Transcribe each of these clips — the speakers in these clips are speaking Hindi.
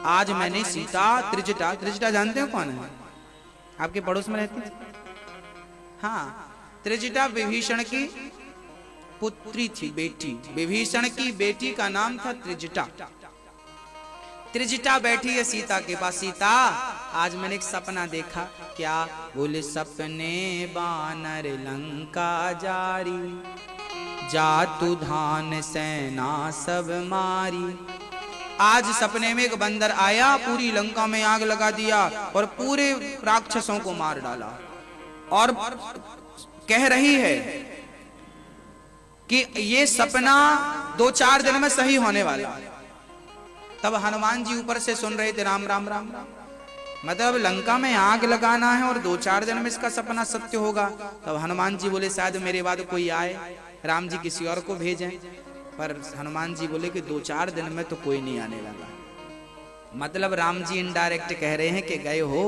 आज मैंने सीता त्रिजटा, त्रिजटा जानते हो कौन है? आपके पड़ोस में रहती थी। हाँ, त्रिजटा विभीषण की पुत्री थी, बेटी। विभीषण की बेटी का नाम था त्रिजटा। त्रिजटा बैठी है सीता के पास। सीता, आज मैंने एक सपना देखा। क्या? बोले, सपने बानर लंका जारी, जातु धान सेना सब मारी। आज सपने में एक बंदर आया, पूरी लंका में आग लगा दिया और पूरे राक्षसों को मार डाला। और कह रही है कि ये सपना 2-4 दिन में सही होने वाला। तब हनुमान जी ऊपर से सुन रहे थे, राम राम राम राम, मतलब लंका में आग लगाना है और 2-4 दिन में इसका सपना सत्य होगा। तब हनुमान जी बोले, शायद मेरे बाद कोई आए, राम जी किसी और को भेजें। पर हनुमान जी बोले कि 2-4 दिन में तो कोई नहीं आने वाला। मतलब राम जी इनडायरेक्ट कह रहे हैं कि गए हो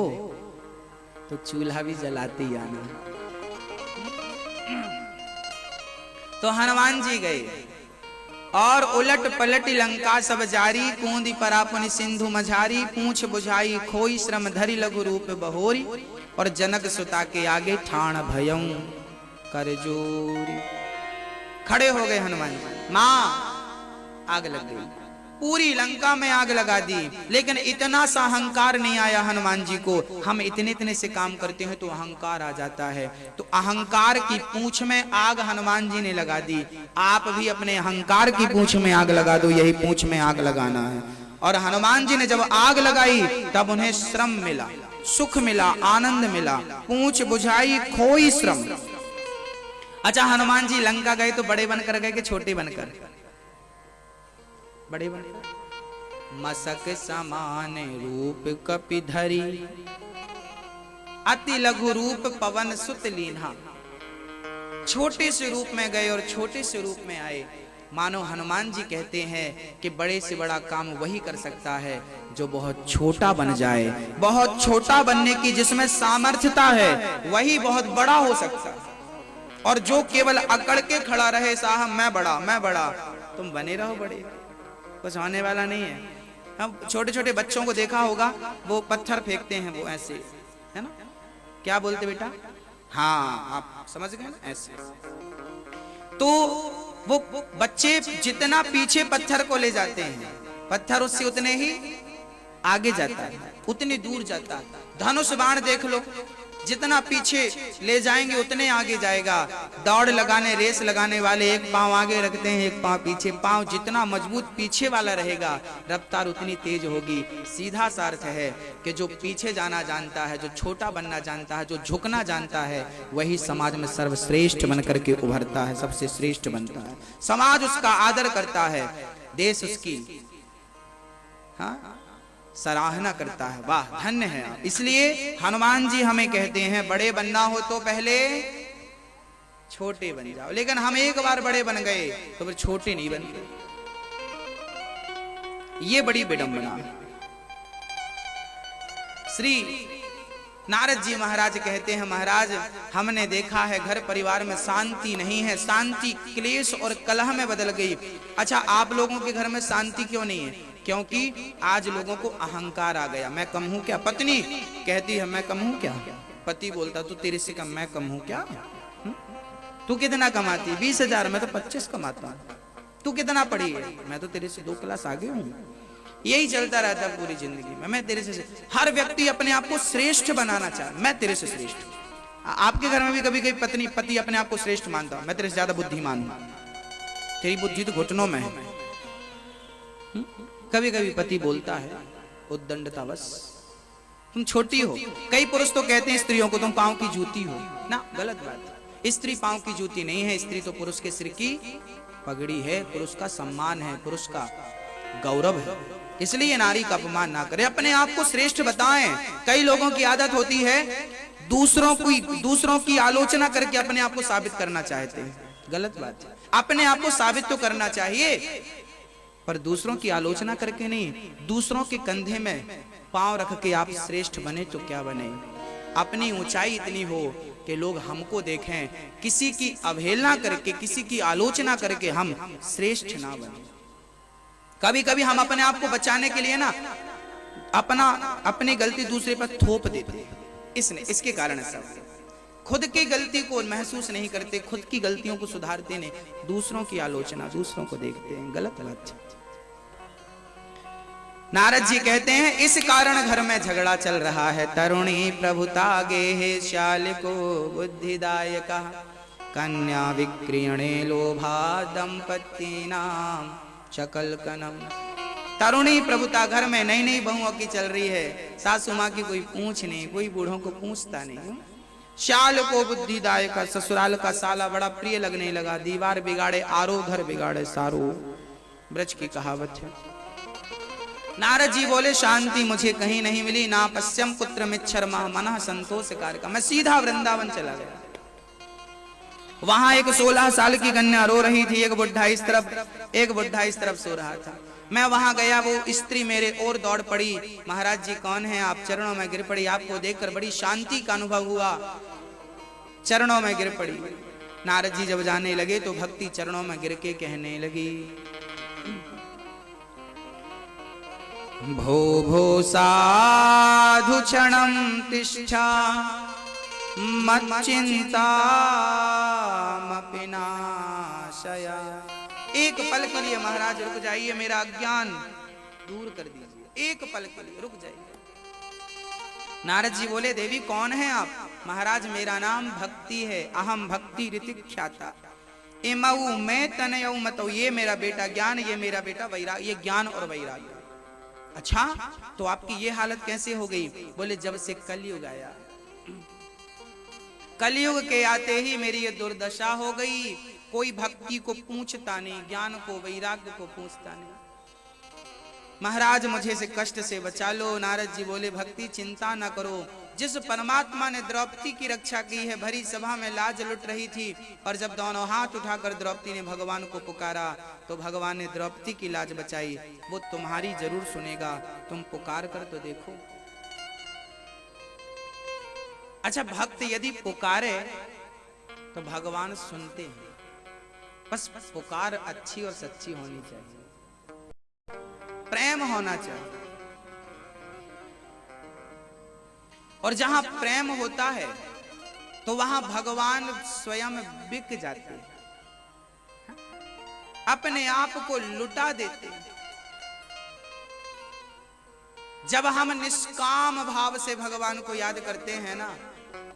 तो चूल्हा भी जलाते ही आना। तो हनुमान जी गए और उलट पलट लंका सब जारी, कूंदी परापुन सिंधु मझारी, पूछ बुझाई खोई श्रम धरि लघु रूप बहोरी, और जनक सुता के आगे ठाण भयं कर जोरी। खड़े हो गए हनुमान जी। मां, आग लग गई, पूरी लंका में आग लगा दी। लेकिन इतना सा अहंकार नहीं आया हनुमान जी को। हम इतने इतने से काम करते हैं तो अहंकार आ जाता है। तो अहंकार की पूंछ में आग हनुमान जी ने लगा दी। आप भी अपने अहंकार की पूंछ में आग लगा दो, यही पूंछ में आग लगाना है। और हनुमान जी ने जब आग लगाई तब उन्हें श्रम मिला, सुख मिला, आनंद मिला। पूंछ बुझाई खोई श्रम। अच्छा, हनुमान जी लंका गए तो बड़े बनकर गए कि छोटे बनकर? बड़े बनकर। मसक समान रूप कपि धरी, अति लघु रूप पवन सुत लीन्हा। छोटे से रूप में गए और छोटे से रूप में आए। मानो हनुमान जी कहते हैं कि बड़े से बड़ा काम वही कर सकता है जो बहुत छोटा बन जाए। बहुत छोटा बनने की जिसमें सामर्थ्यता है वही बहुत बड़ा हो सकता है। और जो केवल अकड़ के खड़ा रहे, साहब मैं बड़ा मैं बड़ा, तुम बने रहो बड़े, कुछ होने वाला नहीं है। हम छोटे छोटे बच्चों को देखा होगा, वो पत्थर फेंकते हैं, वो ऐसे, है ना? क्या बोलते बेटा? हाँ, आप समझ गए ना, ऐसे। तो वो बच्चे जितना पीछे पत्थर को ले जाते हैं, पत्थर उससे उतने ही आगे जाता है, उतनी दूर जाता है। धनुष बाण देख लो, जितना पीछे ले जाएंगे उतने आगे जाएगा। दौड़ लगाने, रेस लगाने वाले एक पांव आगे रखते हैं, एक पांव पीछे। पांव जितना मजबूत पीछे वाला रहेगा, रफ्तार उतनी तेज होगी। सीधा सा अर्थ है कि जो पीछे जाना जानता है, जो छोटा बनना जानता है, जो झुकना जानता है, वही समाज में सर्वश्रेष्ठ बनकर के उभरता है, सबसे श्रेष्ठ बनता है। समाज उसका आदर करता है, देश उसकी सराहना करता है। वाह, धन्य है आप। इसलिए हनुमान जी हमें कहते हैं, बड़े बनना हो तो पहले छोटे बन जाओ। लेकिन हम एक बार बड़े बन गए तो फिर छोटे नहीं बनते। ये बड़ी विडंबना है। श्री नारद जी महाराज कहते हैं, महाराज हमने देखा है घर परिवार में शांति नहीं है, शांति क्लेश और कलह में बदल गई। अच्छा, आप लोगों के घर में शांति क्यों नहीं है? क्योंकि आज लोगों को अहंकार आ गया। मैं कम हूं क्या? पत्नी कहती है मैं कम हूं क्या? पति बोलता तू तेरे से कम, मैं कम हूं क्या? तू कितना कमाती? 20,000, मैं तो 25 कमाता हूं। तू कितना पढ़ी है? मैं तो तेरे से 2 क्लास आगे हूं। यही चलता रहता है पूरी जिंदगी में। मैं तेरे से, हर व्यक्ति अपने आप को श्रेष्ठ बनाना चाहे, मैं तेरे से श्रेष्ठ। आपके घर में भी कभी कभी पति अपने आप को श्रेष्ठ मानता हूं, मैं तेरे से ज्यादा बुद्धिमान हूं, तेरी बुद्धि तो घुटनों में है। कभी कभी पति बोलता है उद्दंडतावश, तुम छोटी हो। कई पुरुष तो कहते हैं स्त्रियों को तुम पांव की जूती हो ना, गलत बात। स्त्री पांव की जूती नहीं है, स्त्री तो पुरुष के सिर की पगड़ी है, पुरुष का सम्मान है, पुरुष का गौरव है। इसलिए नारी का अपमान ना करें, अपने आप को श्रेष्ठ बताएं। कई लोगों की आदत होती है दूसरों की आलोचना करके अपने आप को साबित करना चाहते हैं, गलत बात है। अपने आप को साबित तो करना चाहिए, पर दूसरों की आलोचना करके नहीं। दूसरों के कंधे में पांव रख के आप श्रेष्ठ बने तो क्या बने। अपनी ऊंचाई इतनी हो कि लोग हमको देखें, किसी की अवहेलना करके, किसी की आलोचना करके हम श्रेष्ठ ना बने। कभी कभी हम अपने आप को बचाने के लिए ना अपनी गलती दूसरे पर थोप देते हैं। इसके कारण सब खुद की गलती को महसूस नहीं करते, खुद की गलतियों को सुधारते नहीं, दूसरों की आलोचना, दूसरों को देखते हैं। गलत बात। नारद जी कहते हैं इस कारण घर में झगड़ा चल रहा है। तरुणी प्रभुता गे श्याल को बुद्धिदायका कन्या विक्रियणे लोभा दंपति नाम चकल कनम। तरुणी प्रभुता घर में नई नई बहुओं की चल रही है, सासू माँ की कोई पूछ नहीं, कोई बूढ़ों को पूछता नहीं। श्याल को बुद्धिदायका, ससुराल का साला बड़ा प्रिय लगने लगा। दीवार बिगाड़े आरो, घर बिगाड़े सारो, ब्रज की कहावत है। नारद जी बोले शांति मुझे कहीं नहीं मिली, ना पश्चिम पुत्र मिच्छर मना संतोष कारका। मैं सीधा वृंदावन चला गया। वहां एक 16 साल की कन्या रो रही थी, एक बुढ़ा इस तरफ सो रहा था। मैं वहां गया, वो स्त्री मेरे और दौड़ पड़ी। महाराज जी कौन है आप? चरणों में गिर पड़ी। आपको देखकर बड़ी शांति का अनुभव हुआ, चरणों में गिर पड़ी। नारद जी जब जाने लगे तो भक्ति चरणों में गिर के कहने लगी, भो भो साधु क्षणं तिष्ठा मच्चिंता मपिनाशया। एक पल के लिए महाराज रुक जाइए, मेरा अज्ञान दूर कर दीजिए, एक पल के लिए रुक जाइए। नारद जी बोले देवी कौन है आप? महाराज मेरा नाम भक्ति है, अहम भक्ति ऋतिक ख्याता। एमऊ मैं तनयऊ मतऊ, ये मेरा बेटा ज्ञान, ये मेरा बेटा वैराग्य, ये ज्ञान और वैराग्य। अच्छा तो आपकी ये हालत कैसे हो गई? बोले जब से कलयुग आया, कलयुग के आते ही मेरी ये दुर्दशा हो गई। कोई भक्ति को पूछता नहीं, ज्ञान को वैराग्य को पूछता नहीं। महाराज मुझे से कष्ट से बचा लो। नारद जी बोले भक्ति चिंता न करो, जिस परमात्मा ने द्रौपदी की रक्षा की है, भरी सभा में लाज लुट रही थी और जब दोनों हाथ उठाकर द्रौपदी ने भगवान को पुकारा तो भगवान ने द्रौपदी की लाज बचाई। वो तुम्हारी जरूर सुनेगा, तुम पुकार कर तो देखो। अच्छा भक्त यदि पुकारे तो भगवान सुनते हैं, बस पुकार अच्छी और सच्ची होनी चाहिए, प्रेम होना चाहिए। और जहां प्रेम होता है तो वहां भगवान स्वयं बिक जाते हैं, अपने आप को लुटा देते हैं। जब हम निष्काम भाव से भगवान को याद करते हैं ना,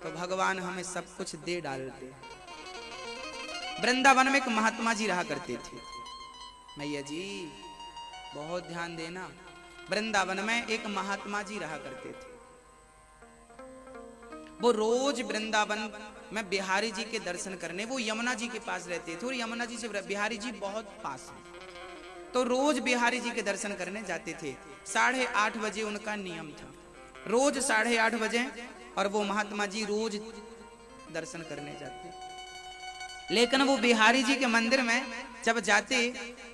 तो भगवान हमें सब कुछ दे डालते हैं। वृंदावन में एक महात्मा जी रहा करते थे। मैया जी बहुत ध्यान देना, वृंदावन में एक महात्मा जी रहा करते थे। वो रोज वृंदावन में बिहारी जी के दर्शन करने, वो यमुना जी के पास रहते थे और यमुना जी से बिहारी जी बहुत पास है, तो रोज बिहारी जी के दर्शन करने जाते थे। 8:30 बजे उनका नियम था, रोज 8:30 बजे, और वो महात्मा जी रोज दर्शन करने जाते। लेकिन वो बिहारी जी के मंदिर में जब जाते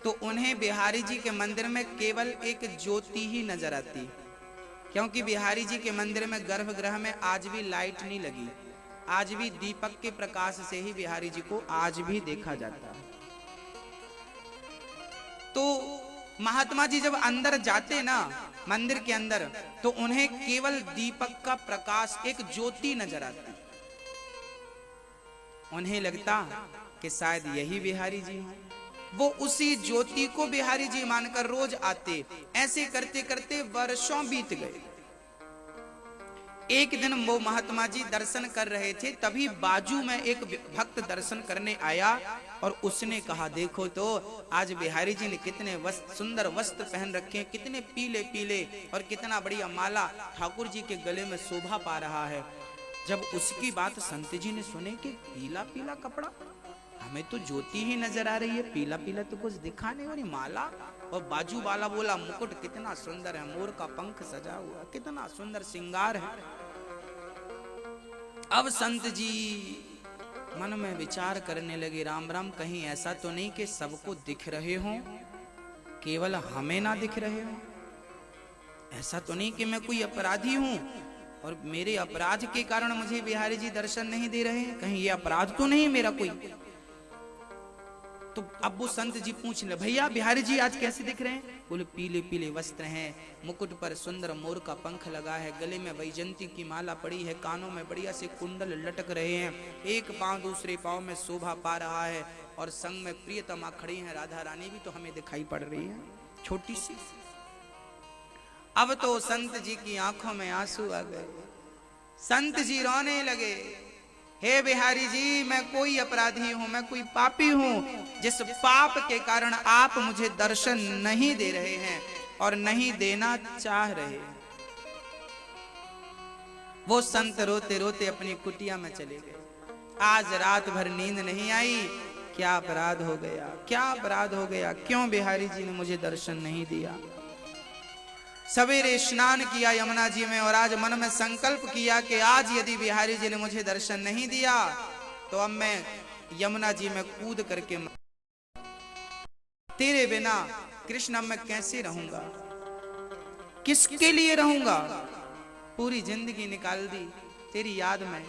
तो उन्हें बिहारी जी के मंदिर में केवल एक ज्योति ही नजर आती, क्योंकि बिहारी जी के मंदिर में गर्भगृह में आज भी लाइट नहीं लगी, आज भी दीपक के प्रकाश से ही बिहारी जी को आज भी देखा जाता है। तो महात्मा जी जब अंदर जाते ना मंदिर के अंदर, तो उन्हें केवल दीपक का प्रकाश, एक ज्योति नजर आती। उन्हें लगता कि शायद यही बिहारी जी हैं। वो उसी ज्योति को बिहारी जी मानकर रोज आते। ऐसे करते करते वर्षों बीत गए। एक दिन वो महात्मा जी दर्शन कर रहे थे, तभी बाजू में एक भक्त दर्शन करने आया और उसने कहा देखो तो आज बिहारी जी ने कितने सुंदर वस्त्र पहन रखे हैं, कितने पीले पीले, और कितना बढ़िया माला ठाकुर जी के गले में शोभा पा रहा है। जब उसकी बात संत जी ने सुने कि पीला पीला कपड़ा, हमें तो ज्योति ही नजर आ रही है, पीला पीला तो कुछ दिखा नहीं, और माला, और बाजू वाला बोला मुकुट कितना सुंदर है, मोर का पंख सजा हुआ, कितना सुंदर श्रृंगार है। अब संत जी मन में विचार करने लगे, राम राम, कहीं ऐसा तो नहीं कि सबको दिख रहे हों, केवल हमें ना दिख रहे हों? ऐसा तो नहीं कि मैं कोई अपराधी हूं और मेरे अपराध के कारण मुझे बिहारी जी दर्शन नहीं दे रहे हैं? कहीं ये अपराध तो नहीं मेरा कोई? तो अब वो संत जी पूछ ले, भैया बिहारी जी आज कैसे दिख रहे हैं? बोले पीले पीले वस्त्र हैं, मुकुट पर सुंदर मोर का पंख लगा है, गले में वैजंती की माला पड़ी है, कानों में बढ़िया से कुंडल लटक रहे हैं, एक पांव दूसरे पांव में शोभा पा रहा है, और संग में प्रियतमा खड़ी है, राधा रानी भी तो हमें दिखाई पड़ रही है छोटी सी। अब तो संत जी की आंखों में आंसू आ गए, संत जी रोने लगे, हे बिहारी जी मैं कोई अपराधी हूं, मैं कोई पापी हूं, जिस पाप के कारण आप मुझे दर्शन नहीं दे रहे हैं और नहीं देना चाह रहे हैं। वो संत रोते रोते अपनी कुटिया में चले गए। आज रात भर नींद नहीं आई, क्या अपराध हो गया, क्या अपराध हो गया, क्यों बिहारी जी ने मुझे दर्शन नहीं दिया। सवेरे स्नान किया यमुना जी में और आज मन में संकल्प किया कि आज यदि बिहारी जी ने मुझे दर्शन नहीं दिया तो अब मैं यमुना जी में कूद करके तेरे बिना कृष्ण अब मैं कैसे रहूंगा, किसके लिए रहूंगा। पूरी जिंदगी निकाल दी तेरी याद में,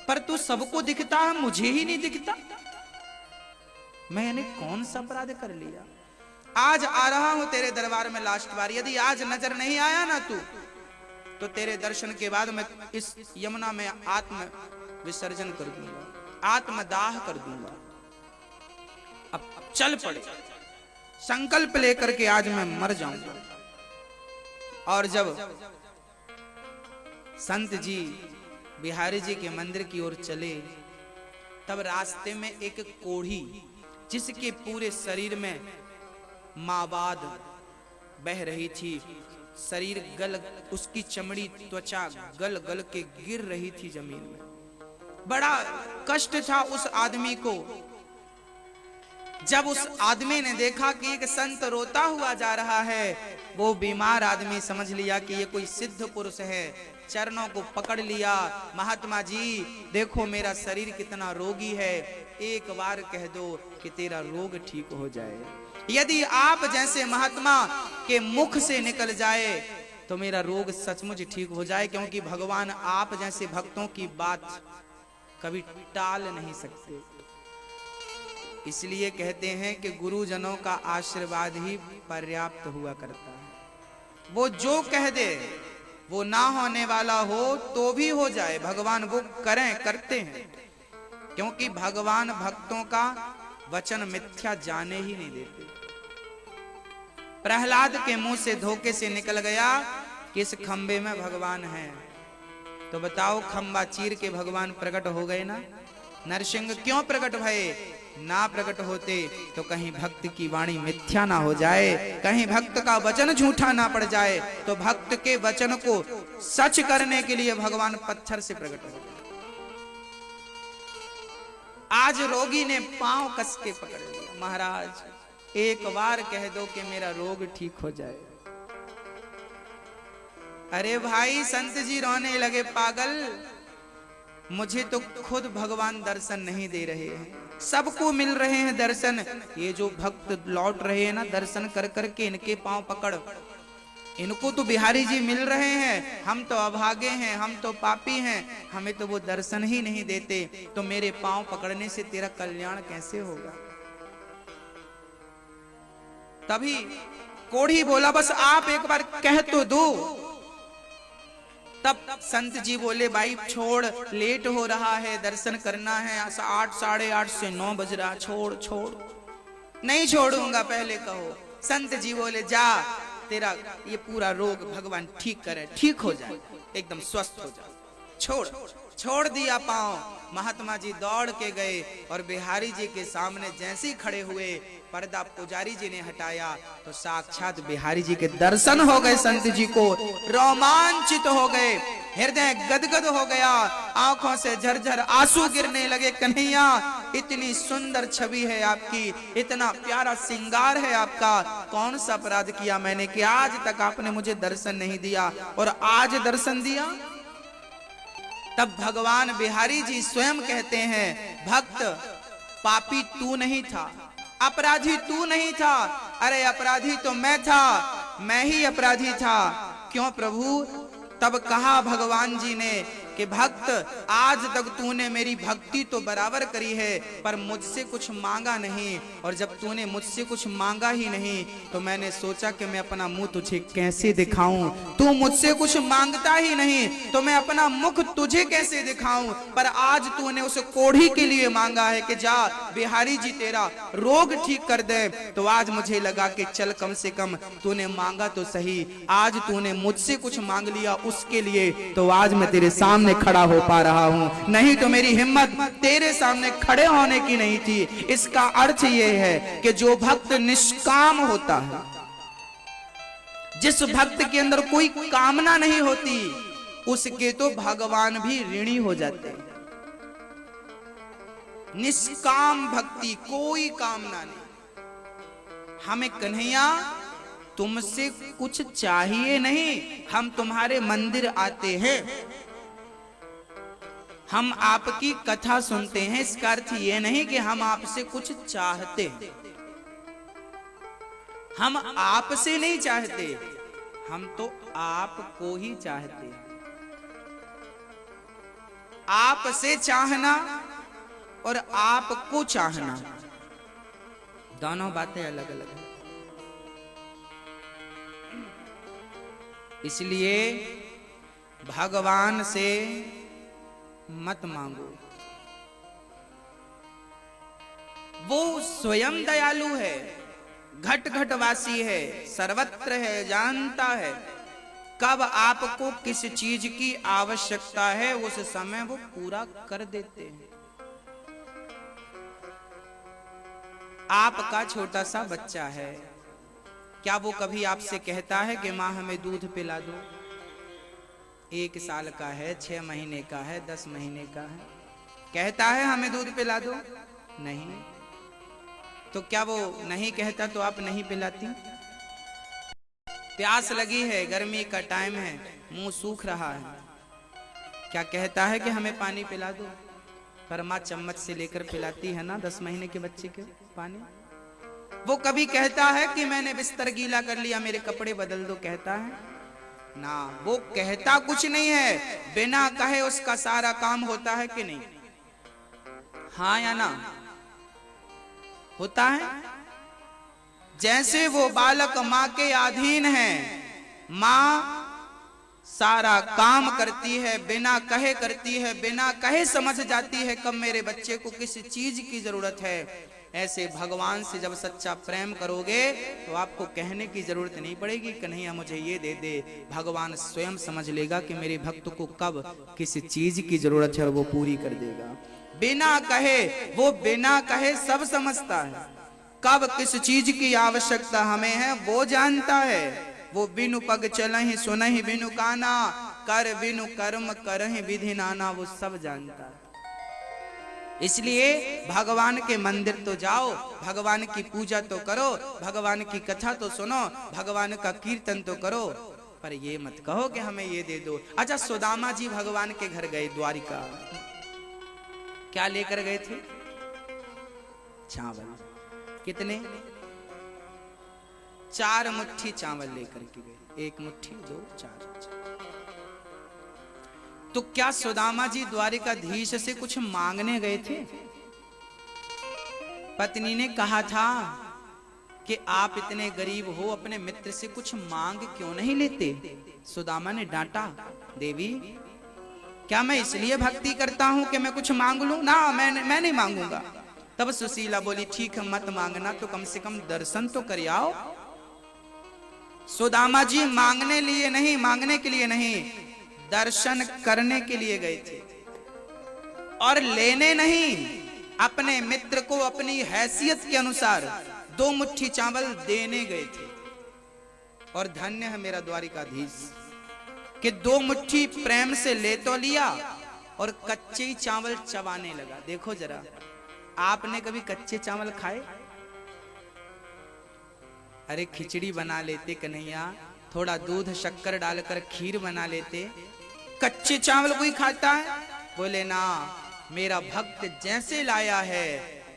पर तू सबको दिखता है, मुझे ही नहीं दिखता। मैंने कौन सा अपराध कर लिया। आज आ रहा हूं तेरे दरबार में लास्ट बार, यदि आज नजर नहीं आया ना तू तो तेरे दर्शन के बाद मैं इस यमुना में आत्म विसर्जन कर दूंगा, आत्मदाह कर दूंगा। अब चल पड़े, संकल्प लेकर के आज मैं मर जाऊंगा। और जब संत जी बिहारी जी के मंदिर की ओर चले तब रास्ते में एक कोढ़ी जिसके पूरे शरीर में मावाद बह रही थी, शरीर गल, उसकी चमड़ी त्वचा गल गल के गिर रही थी जमीन में। बड़ा कष्ट था उस आदमी को। जब उस आदमी ने देखा कि एक संत रोता हुआ जा रहा है, वो बीमार आदमी समझ लिया कि ये कोई सिद्ध पुरुष है, चरणों को पकड़ लिया, महात्मा जी देखो मेरा शरीर कितना रोगी है, एक बार कह दो कि तेरा रोग ठीक हो जाए। यदि आप जैसे महात्मा के मुख से निकल जाए तो मेरा रोग सचमुच ठीक हो जाए, क्योंकि भगवान आप जैसे भक्तों की बात कभी टाल नहीं सकते। इसलिए कहते हैं कि गुरुजनों का आशीर्वाद ही पर्याप्त हुआ करता है। वो जो कह दे, वो ना होने वाला हो तो भी हो जाए, भगवान वो करें, करते हैं, क्योंकि भगवान भक्तों का वचन मिथ्या जाने ही नहीं देते। प्रहलाद के मुंह से धोखे से निकल गया कि इस खंबे में भगवान है, तो बताओ खंबा चीर के भगवान प्रकट हो गए ना। नरसिंह क्यों प्रकट भये, ना प्रकट होते तो कहीं भक्त की वाणी मिथ्या ना हो जाए, कहीं भक्त का वचन झूठा ना पड़ जाए, तो भक्त के वचन को सच करने के लिए भगवान पत्थर से प्रकट हो गए। आज रोगी ने पांव कस के पकड़ लिया, महाराज एक बार कह दो कि मेरा रोग ठीक हो जाए। अरे भाई संत जी रोने लगे, पागल मुझे तो खुद भगवान दर्शन नहीं दे रहे हैं, सबको मिल रहे हैं दर्शन, ये जो भक्त लौट रहे हैं ना दर्शन कर करके इनके पांव पकड़, इनको तो बिहारी जी मिल रहे हैं, हम तो अभागे हैं, हम तो पापी हैं, हमें तो वो दर्शन ही नहीं देते, तो मेरे पांव पकड़ने से तेरा कल्याण कैसे होगा। तभी कोढ़ी बोला बस आप एक बार कह तो दो। तब संत जी बोले भाई छोड़, लेट हो रहा है, दर्शन करना है, 8 साढ़े 8 से 9 बज रहा, छोड़ छोड़। नहीं छोड़ूंगा, पहले कहो। संत जी बोले जा, तेरा ये पूरा रोग भगवान ठीक करे, ठीक हो जाए, एकदम स्वस्थ हो जाए, छोड़। छोड़ दिया पांव। महात्मा जी दौड़ के गए और बिहारी जी के सामने जैसे ही खड़े हुए, पर्दा पुजारी जी ने हटाया तो साक्षात बिहारी जी के दर्शन हो गए। संत जी को रोमांचित हो गए, हृदय गदगद हो गया, आंखों से झरझर आंसू गिरने लगे। कन्हैया इतनी सुंदर छवि है आपकी, इतना प्यारा श्रृंगार है आपका, कौन सा अपराध किया मैंने कि आज तक आपने मुझे दर्शन नहीं दिया और आज दर्शन दिया। तब भगवान बिहारी जी स्वयं कहते हैं, भक्त पापी तू नहीं था, अपराधी तू नहीं था, अरे अपराधी तो मैं था, मैं ही अपराधी था। क्यों प्रभु? तब कहा भगवान जी ने कि भक्त आज तक तूने मेरी भक्ति तो बराबर करी है, पर मुझसे कुछ मांगा नहीं, और जब तूने मुझसे कुछ मांगा ही नहीं तो मैंने सोचा कि मैं अपना मुंह तुझे कैसे दिखाऊं। तू मुझसे कुछ मांगता ही नहीं तो मैं अपना मुख तुझे कैसे दिखाऊं। पर आज तूने उस कोढ़ी के लिए मांगा है कि जा बिहारी जी तेरा रोग ठीक कर दे, तो आज मुझे लगा कि चल कम से कम तूने मांगा तो सही, आज तूने मुझसे कुछ मांग लिया उसके लिए, तो आज मैं तेरे सामने खड़ा हो पा रहा हूं, नहीं तो मेरी हिम्मत तेरे सामने खड़े होने की नहीं थी। इसका अर्थ यह है कि जो भक्त निष्काम होता है, जिस भक्त के अंदर कोई कामना नहीं होती, उसके तो भगवान भी ऋणी हो जाते हैं। निष्काम भक्ति, कोई कामना नहीं। हमें कन्हैया तुमसे कुछ चाहिए नहीं, हम तुम्हारे मंदिर आते हैं, हम आपकी कथा सुनते हैं, इसका अर्थ ये नहीं कि हम आपसे कुछ चाहते हैं। हम आपसे नहीं चाहते, हम तो आपको ही चाहते हैं। आपसे चाहना और आपको चाहना दोनों बातें अलग अलग हैं। इसलिए भगवान से मत मांगो, वो स्वयं दयालु है, घट घट वासी है, सर्वत्र है, जानता है कब आपको किस चीज की आवश्यकता है, उस समय वो पूरा कर देते हैं। आपका छोटा सा बच्चा है, क्या वो कभी आपसे कहता है कि माँ हमें दूध पिला दो? 1 साल का है, 6 महीने का है, 10 महीने का है, कहता है हमें दूध पिला दो? नहीं। तो क्या वो नहीं कहता तो आप नहीं पिलाती? प्यास लगी है, गर्मी का टाइम है, मुंह सूख रहा है, क्या कहता है कि हमें पानी पिला दो? पर माँ चम्मच से लेकर पिलाती है ना 10 महीने के बच्चे के पानी। वो कभी कहता है कि मैंने बिस्तर गीला कर लिया, मेरे कपड़े बदल दो? कहता है ना, वो कहता कुछ नहीं है, बिना कहे उसका सारा काम होता है कि नहीं? हाँ या ना? होता है। जैसे वो बालक माँ के अधीन है, माँ सारा काम करती है, बिना कहे करती है, बिना कहे समझ जाती है कब मेरे बच्चे को किस चीज की जरूरत है। ऐसे भगवान से जब सच्चा प्रेम करोगे तो आपको कहने की जरूरत नहीं पड़ेगी कन्हैया मुझे ये दे दे, भगवान स्वयं समझ लेगा कि मेरे भक्त को कब किस चीज की जरूरत है और वो पूरी कर देगा। बिना कहे, वो बिना कहे सब समझता है, कब किस चीज की आवश्यकता हमें है वो जानता है। वो बिनु पग चलहि सुनहि बिनु काना, कर बिनु कर्म करहि विधि नाना, वो सब जानता है। इसलिए भगवान के मंदिर तो जाओ, भगवान की पूजा तो करो, भगवान की कथा तो सुनो, भगवान का कीर्तन तो करो, पर ये मत कहो कि हमें ये दे दो। अच्छा, सुदामा जी भगवान के घर गए द्वारिका, क्या लेकर गए थे? चावल। कितने? 4 मुट्ठी चावल लेकर के गए, 1 मुट्ठी 2 4। तो क्या सुदामा जी द्वारिकाधीश से कुछ मांगने गए थे? पत्नी ने कहा था कि आप इतने गरीब हो, अपने मित्र से कुछ मांग क्यों नहीं लेते? सुदामा ने डांटा, देवी क्या मैं इसलिए भक्ति करता हूं कि मैं कुछ मांग लूं? ना, मैं नहीं मांगूंगा। तब सुशीला बोली, ठीक है मत मांगना, तो कम से कम दर्शन तो कर आओ। सुदामा जी मांगने के लिए नहीं, दर्शन करने के लिए गए थे, और लेने नहीं। अपने मित्र को अपनी हैसियत के अनुसार 2 मुट्ठी चावल देने गए थे। और धन्य है मेरा द्वारिकाधीश कि 2 मुट्ठी प्रेम से ले तो लिया और कच्चे चावल चबाने लगा। देखो जरा, आपने कभी कच्चे चावल खाए? अरे खिचड़ी बना लेते कन्हैया, थोड़ा दूध शक्कर डालकर खीर बना लेते, कच्चे चावल कोई खाता है? बोले ना, मेरा भक्त जैसे लाया है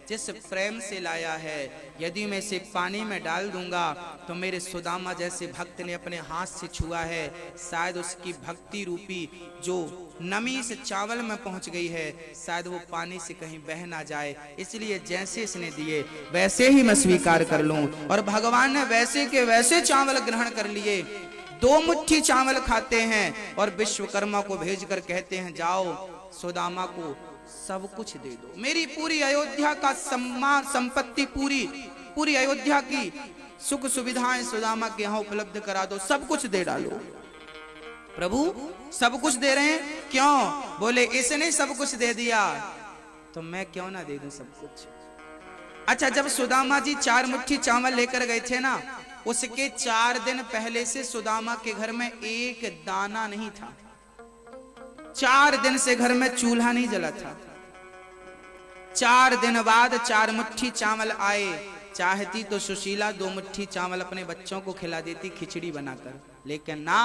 जिस प्रेम से लाया है, यदि मैं इसे पानी में डाल दूंगा तो मेरे सुदामा जैसे भक्त ने अपने हाथ से छुआ है, शायद उसकी भक्ति रूपी जो नमी इस चावल में पहुंच गई है, शायद वो पानी से कहीं बह ना जाए, इसलिए जैसे इसने दिए वैसे ही मैं स्वीकार कर लूं। और भगवान ने वैसे के वैसे चावल ग्रहण कर लिए। 2 मुट्ठी चावल खाते हैं और विश्वकर्मा को भेजकर कहते हैं, जाओ सुदामा को सब कुछ दे दो, मेरी पूरी अयोध्या का सम्मान संपत्ति, पूरी अयोध्या की सुख सुविधाएं सुदामा के यहाँ उपलब्ध करा दो, सब कुछ दे डालो। प्रभु सब कुछ दे रहे हैं, क्यों? बोले इसने सब कुछ दे दिया तो मैं क्यों ना दे दूं सब कुछ। अच्छा, जब सुदामा जी 4 मुट्ठी चावल लेकर गए थे ना, उसके 4 दिन पहले से सुदामा के घर में एक दाना नहीं था। 4 दिन से घर में चूल्हा नहीं जला था। 4 दिन बाद 4 मुट्ठी चावल आए। चाहती तो सुशीला 2 मुट्ठी चावल अपने बच्चों को खिला देती खिचड़ी बनाकर, लेकिन ना,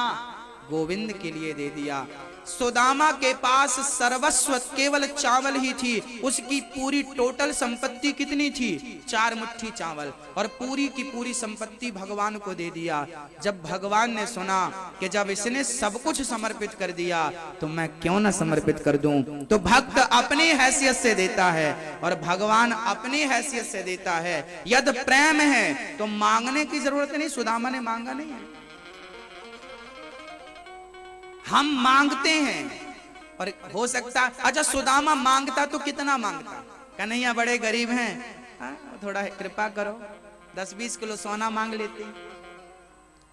गोविंद के लिए दे दिया। सुदामा के पास सर्वस्व केवल चावल ही थी। उसकी पूरी टोटल संपत्ति कितनी थी? 4 मुट्ठी चावल, और पूरी की पूरी संपत्ति भगवान को दे दिया। जब भगवान ने सुना कि जब इसने सब कुछ समर्पित कर दिया तो मैं क्यों ना समर्पित कर दूं, तो भक्त अपनी हैसियत से देता है और भगवान अपनी हैसियत से देता है। यदि प्रेम है तो मांगने की जरूरत नहीं। सुदामा ने मांगा नहीं है, हम मांगते हैं। और हो सकता, अच्छा सुदामा मांगता तो कितना मांगता? कन्हैया बड़े गरीब हैं, थोड़ा कृपा करो, 10-20 किलो सोना मांग लेते,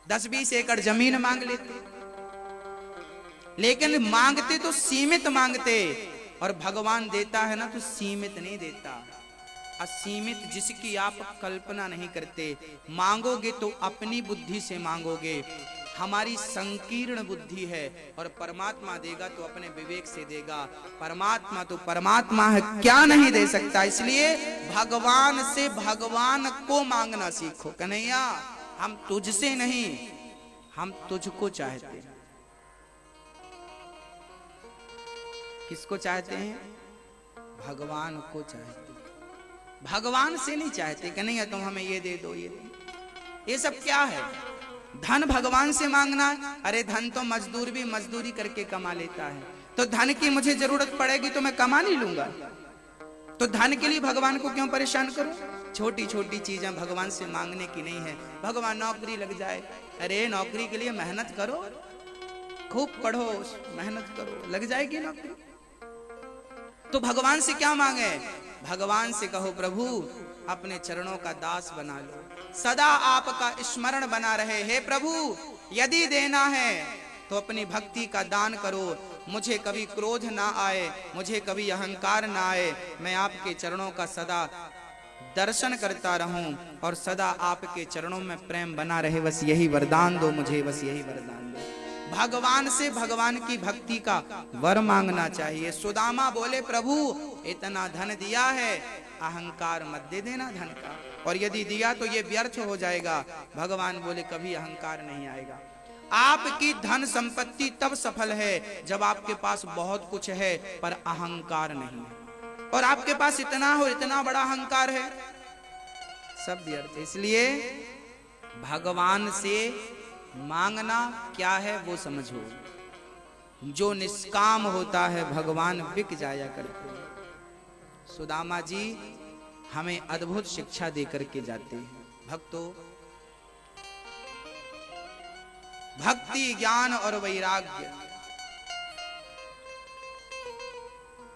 10-20 एकड़ जमीन मांग लेते, लेकिन मांगते तो सीमित मांगते। और भगवान देता है ना तो सीमित नहीं देता, असीमित, जिसकी आप कल्पना नहीं करते। मांगोगे तो अपनी बुद्धि से मांगोगे, हमारी संकीर्ण बुद्धि है, और परमात्मा देगा तो अपने विवेक से देगा। परमात्मा तो परमात्मा है, क्या नहीं दे सकता। इसलिए भगवान से भगवान को मांगना सीखो। कन्हैया हम तुझसे नहीं, हम तुझको चाहते हैं। किसको चाहते हैं? भगवान को चाहते हैं, भगवान से नहीं चाहते। कन्हैया तुम हमें ये दे दो, ये दे। ये सब क्या है? धन भगवान से मांगना। अरे धन तो मजदूर भी मजदूरी करके कमा लेता है, तो धन की मुझे जरूरत पड़ेगी तो मैं कमा नहीं लूंगा, तो धन के लिए भगवान को क्यों परेशान करूं? छोटी छोटी चीजें भगवान से मांगने की नहीं है। भगवान नौकरी लग जाए, अरे नौकरी के लिए मेहनत करो, खूब पढ़ो, मेहनत करो, लग जाएगी नौकरी। तो भगवान से क्या मांगे? भगवान से कहो प्रभु अपने चरणों का दास बना लो, सदा आपका स्मरण बना रहे। हे प्रभु यदि देना है तो अपनी भक्ति का दान करो, मुझे कभी क्रोध ना आए, मुझे कभी अहंकार ना आए, मैं आपके चरणों का सदा दर्शन करता रहूं और सदा आपके चरणों में प्रेम बना रहे। बस यही वरदान दो मुझे, बस यही वरदान दो। भगवान से भगवान की भक्ति का वर मांगना चाहिए। सुदामा बोले प्रभु इतना धन दिया है, अहंकार मत दे देना धन का, और यदि दिया तो ये व्यर्थ हो जाएगा। भगवान बोले कभी अहंकार नहीं आएगा। आपकी धन संपत्ति तब सफल है जब आपके पास बहुत कुछ है पर अहंकार नहीं है, और आपके पास इतना हो, इतना बड़ा अहंकार है, सब व्यर्थ। इसलिए भगवान से मांगना क्या है वो समझो। जो निष्काम होता है भगवान बिक जाया करते हैं। सुदामा जी हमें अद्भुत शिक्षा देकर के जाते हैं। भक्तों, भक्ति, ज्ञान और वैराग्य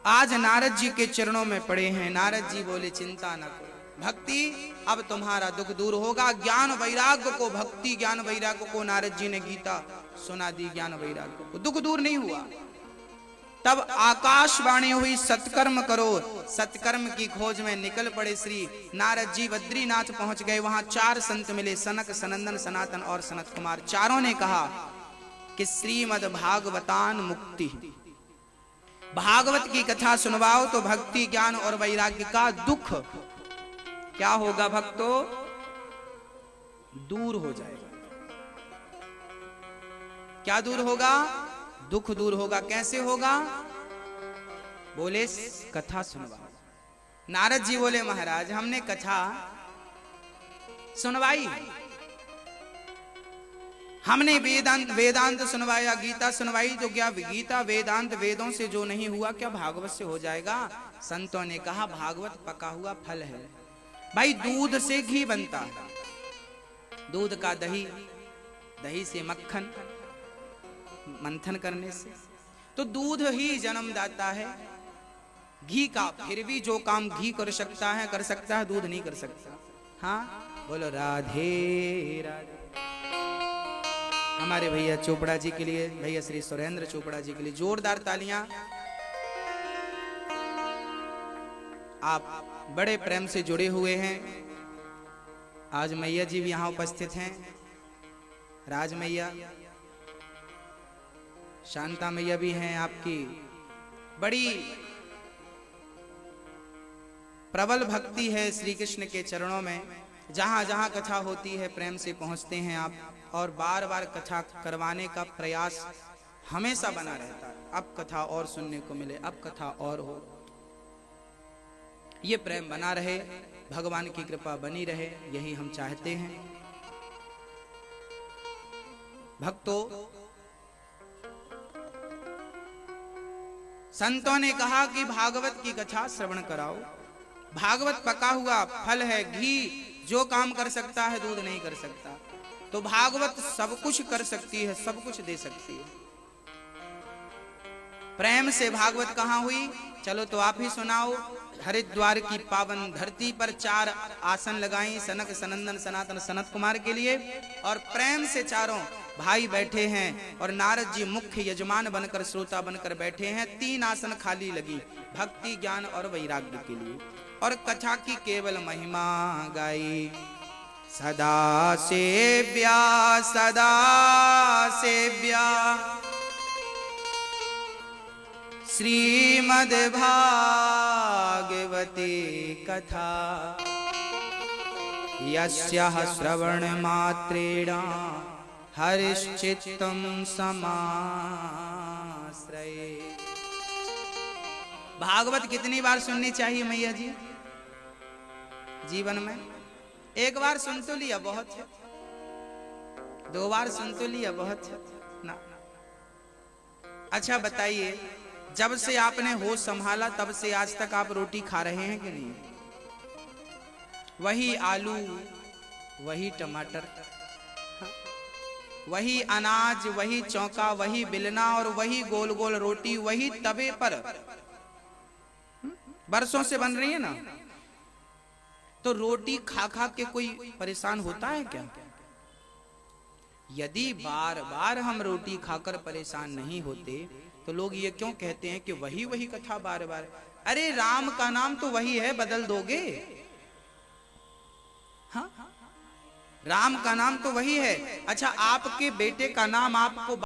आज नारद जी के चरणों में पड़े हैं। नारद जी बोले चिंता न करो, भक्ति अब तुम्हारा दुख दूर होगा। ज्ञान वैराग्य को, भक्ति ज्ञान वैराग्य को नारद जी ने गीता सुना दी। ज्ञान वैराग्य को दुख दूर नहीं हुआ। तब आकाशवाणी हुई सत्कर्म करो। सत्कर्म की खोज में निकल पड़े श्री नारद जी। बद्रीनाथ पहुंच गए, वहां 4 संत मिले, सनक, सनंदन, सनातन और सनत कुमार। चारों ने कहा कि श्रीमद् भागवतान मुक्ति, भागवत की कथा सुनवाओ तो भक्ति ज्ञान और वैराग्य का दुख क्या होगा भक्तों? दूर हो जाएगा। क्या दूर होगा? दुख दूर होगा। कैसे होगा? बोले कथा सुनवाओ। नारद जी बोले महाराज हमने कथा सुनवाई, हमने वेदांत सुनवाया, गीता सुनवाई, तो क्या गीता वेदांत वेदों से जो नहीं हुआ क्या भागवत से हो जाएगा? संतों ने कहा भागवत पका हुआ फल है भाई, दूध से घी बनता है, दूध का दही, दही से मक्खन, मंथन करने से तो दूध ही जन्मदाता है घी का। फिर भी जो काम घी कर सकता है दूध नहीं कर सकता। हाँ बोलो राधे राधे। हमारे भैया चोपड़ा जी के लिए, भैया श्री सुरेंद्र चोपड़ा जी के लिए जोरदार तालियां। आप बड़े प्रेम से जुड़े हुए हैं। आज मैया जी भी यहां उपस्थित हैं, राज मैया, शांता मैया भी हैं। आपकी बड़ी प्रबल भक्ति है श्री कृष्ण के चरणों में। जहां जहां कथा होती है प्रेम से पहुंचते हैं आप, और बार बार कथा करवाने का प्रयास हमेशा बना रहता है। अब कथा और सुनने को मिले, अब कथा और हो, ये प्रेम बना रहे, भगवान की कृपा बनी रहे, यही हम चाहते हैं। भक्तों, संतों ने कहा कि भागवत की कथा श्रवण कराओ। भागवत पका हुआ फल है, घी जो काम कर सकता है दूध नहीं कर सकता। तो भागवत सब कुछ कर सकती है, सब कुछ दे सकती है। प्रेम से भागवत कहाँ हुई? चलो तो आप ही सुनाओ। हरिद्वार की पावन धरती पर 4 आसन लगाई सनक सनंदन सनातन सनत कुमार के लिए, और प्रेम से चारों भाई बैठे हैं, और नारद जी मुख्य यजमान बनकर, श्रोता बनकर बैठे हैं। 3 आसन खाली लगी भक्ति ज्ञान और वैराग्य के लिए, और कथा की केवल महिमा गाई। सदा सेव्या सदा सेव्या श्रीमद् भागवती कथा, यस्याः श्रवण मात्रेण हरिश्चित्तं समाश्रये। भागवत कितनी बार सुननी चाहिए मैया जी जीवन में? 1 बार सुन तो लिया बहुत है, 2 बार सुन तो लिया बहुत है ना। अच्छा बताइए, जब से आपने होश संभाला तब से आज तक आप रोटी खा रहे हैं कि नहीं? वही आलू, वही टमाटर, वही अनाज, वही चौका, वही बेलना, और वही गोल गोल रोटी वही तवे पर बरसों से बन रही है ना। तो रोटी खा खा के कोई परेशान होता है क्या? यदि बार बार हम रोटी खाकर परेशान नहीं होते तो लोग ये क्यों कहते हैं कि वही वही कथा बार बार? अरे राम का नाम तो वही है, बदल दोगे? हाँ, राम का नाम तो वही है। अच्छा, आपके बेटे का नाम आपको